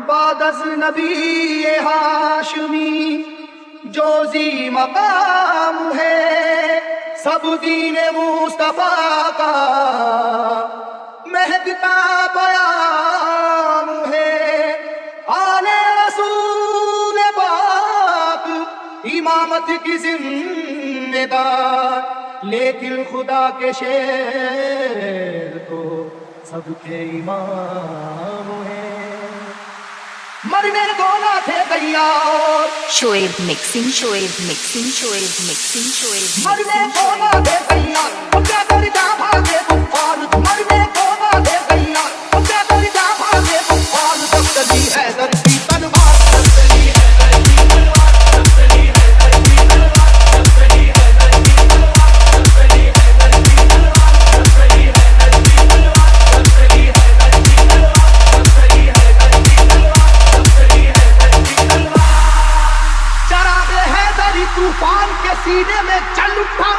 बादस नबी ये हाशमी जोजी मकाम है, सब दीन मुस्तफा का महकता बयाम है। आले रसूल पाक इमामत की जिम्मेदार, लेकिन खुदा के शेर तो सबके इमाम है। मरने को ना थे तैयार, Shoaib mixing, Shoaib mixing, Shoaib mixing, Shoaib मरने को ना थे तैयार, क्या कर जा भागे तूफान। मरने को ना थे तैयार, क्या कर जा भागे तूफान। जब चली है धरती तलवार, जब चली है धरती तलवार, जब चली है धरती तलवार, जब चली है धरती तलवार, जब चली है धरती तलवार, जब चली है धरती तलवार, जब चली है धरती तलवार, जब चली है धरती तलवार, जब चली है धरती तलवार। चरागे हैदरी तूफान के सीने में जल उठा,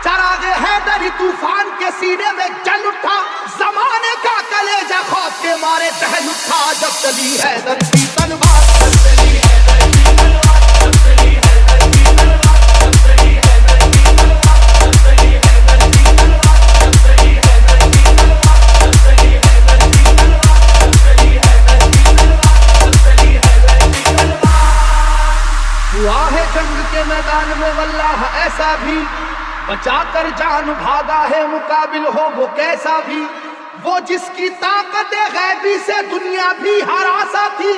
चरागे हैदरी तूफान के सीने में जल उठा। जमाने का कलेजा खौफ के मारे दहल उठा। जब चली है धरती तलवार, जब चली है धरती तलवार, जब चली है धरती तलवार, जब चली है धरती तलवार, जब चली है धरती तलवार, जब चली है धरती तलवार, जब चली है धरती तलवार, जब चली है धरती तलवार, जब चली है धरती तलवार। हुआ है जंग के मैदान में वल्लाह ऐसा भी, बचा कर जान भागा है मुकाबिल हो वो कैसा भी। वो जिसकी ताकत गैबी से दुनिया भी हरासा थी,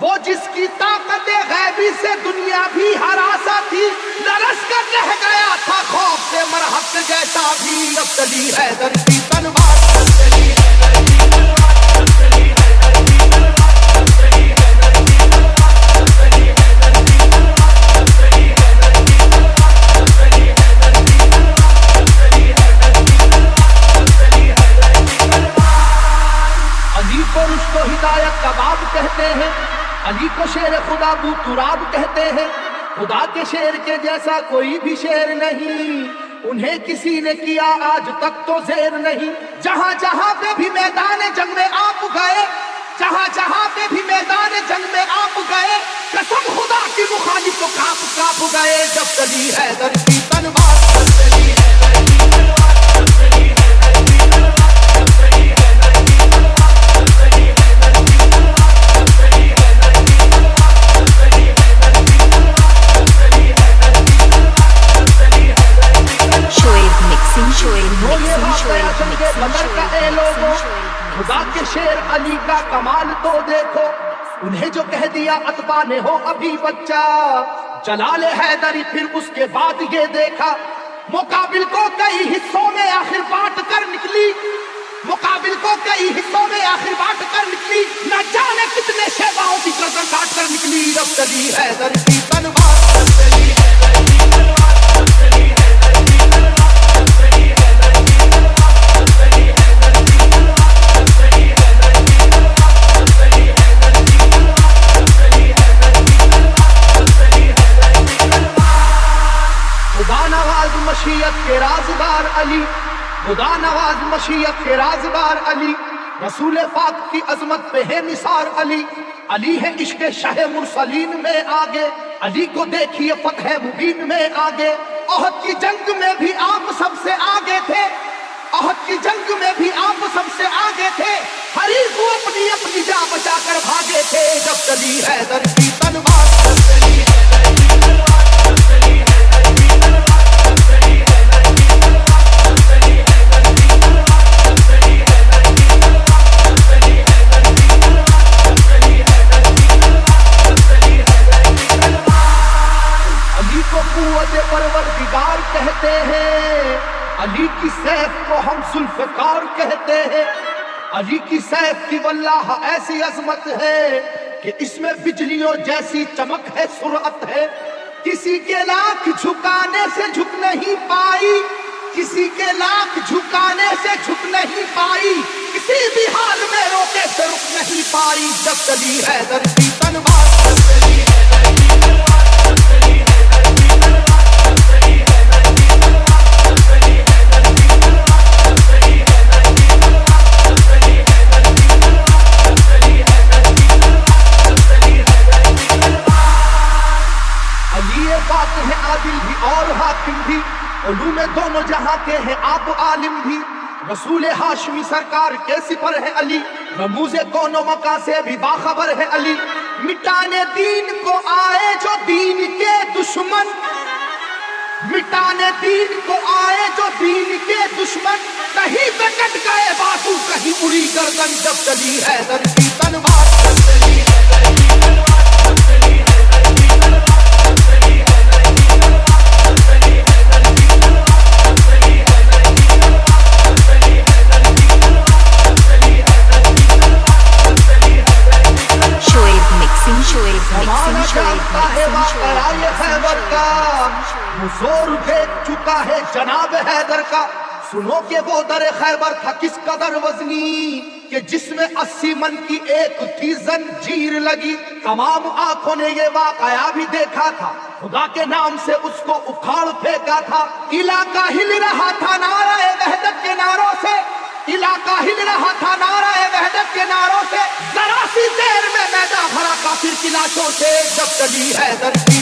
वो जिसकी ताकत गैबी से दुनिया भी हरासा थी। लरस कर रह गया था खौफ से मरहत जैसा भी। अब चली है धरती तलवार, अब चली है धरती तलवार, अब चली है धरती तलवार, अब चली है धरती तलवार, अब चली है धरती तलवार, अब चली है धरती तलवार, अब चली है धरती तलवार, अब चली है धरती तलवार, अब चली है धरती तलवार। अली को रुश्तो हिदायत का बाब कहते हैं, अली को शेर खुदा बू तुराब कहते हैं। खुदा के शेर के जैसा कोई भी शेर नहीं, उन्हें किसी ने किया आज तक तो जेर नहीं। जहां जहां पे भी मैदान जंग में आप गए, जहां जहां पे भी मैदान जंग में आप गए, कसम खुदा की मुखालिफ तो कांप कांप गए। जब चली है धरती तलवार, जब चली है धरती तलवार, जब चली है धरती तलवार, जब चली है धरती तलवार, जब चली है धरती तलवार, जब चली है धरती तलवार, जब चली है धरती तलवार, जब चली है धरती तलवार, जब चली है धरती तलवार। शोएब मिक्सिंग, शोएब वो ये मिक्सिंग, वाक़या शोएब जंगे मिक्सिंग, बदर का ए शोएब लोगो, मिक्सिंग, खुदा के शेर अली का कमाल तो देखो। उन्हें जो कह दिया अतबा ने हो अभी बच्चा, जलाले हैदरी फिर उसके बाद ये देखा। मुकाबिल को कई हिस्सों में आखिर बांट कर निकली, मुकाबिल को कई हिस्सों में आखिर बांट कर निकली। न जाने कितने शेवाओं की गर्दन काट कर निकली। जब चली है धरती तलवार, जब चली है धरती तलवार, जब चली है धरती तलवार, जब चली है धरती तलवार, जब चली है धरती तलवार, जब चली है धरती तलवार, जब चली है धरती तलवार, जब चली है धरती तलवार, जब चली है धरती तलवार। खुदा नवाज मशीयत के राज़दार अली, खुदा नवाज मशीयत के राज़दार अली। रसूल पाक की अजमत पे है निसार अली। अली है इश्क़ शाह मुरसलीन में आगे, अली को देखिए फतह मुबीन में आगे। ओहद की जंग में भी आप सबसे आगे थे, ओहद की जंग में भी आप सबसे आगे थे। हरीफ को अपनी अपनी जान बचाकर भागे थे। जब चली है धरती तलवार, जब चली है धरती तलवार, जब चली है धरती तलवार, जब चली है धरती तलवार, जब चली है धरती तलवार, जब चली है धरती तलवार, जब चली है धरती तलवार, जब चली है धरती तलवार, जब चली है धरती तलवार। अली को कुव्वत परवरदिगार कहते हैं, अली की सैफ को हम जुल्फ़कार कहते हैं। अली की सैफ की वल्लाह ऐसी अजमत है कि इसमें बिजलियों जैसी चमक है, सुरअत है। किसी के लाख झुकाने से झुक नहीं पाई, किसी के लाख झुकाने से झुक नहीं पाई। किसी भी हाल में रोके से रुक नहीं पाई। जब चली है धरती तलवार, जब चली है धरती तलवार, जब चली है धरती तलवार, जब हैं आदिल भी और हाकिम भी, उलूम दोनों जहां के हैं आप आलिम भी। रसूल हाशमी सरकार के सिपर है अली, रमूज़े कौनो मका से भी बाखबर है अली। मिटाने दीन को आए जो दीन के दुश्मन, मिटाने दीन को आए जो दीन के दुश्मन, कहीं पे कट गए बाजू कहीं उड़ी गर्दन, जब चली है दर की तलवार, जब चली है दर की तलवार, जब चली है दर की तलवार, जब चली है दर की तलवार, जब चली है दर की तलवार, जब चली है दर की तलवार, जब चली है दर की तलवार, जब चली है दर की तलवार, जब चली है दर की तलवार। Shoaib mixing, Shoaib mixing, जमाना Shoaib जानता है mixing, वाकया ये खैबर का, वो जोर देख चुका है जनाब हैदर का। सुनो के वो दर खैबर था किस कदर वजनी, कि जिसमें 80 मन की एक थी जंजीर लगी। तमाम आंखों ने ये वाकया भी देखा था, खुदा के नाम से उसको उखाड़ फेंका था। इलाका हिल रहा था नाराए वहदत के नारों से, इलाका हिल रहा था नाराए वहदत के नारों से। जरा सी देर में मैदान भरा काफिर की लाशों से, जब चली हैदर की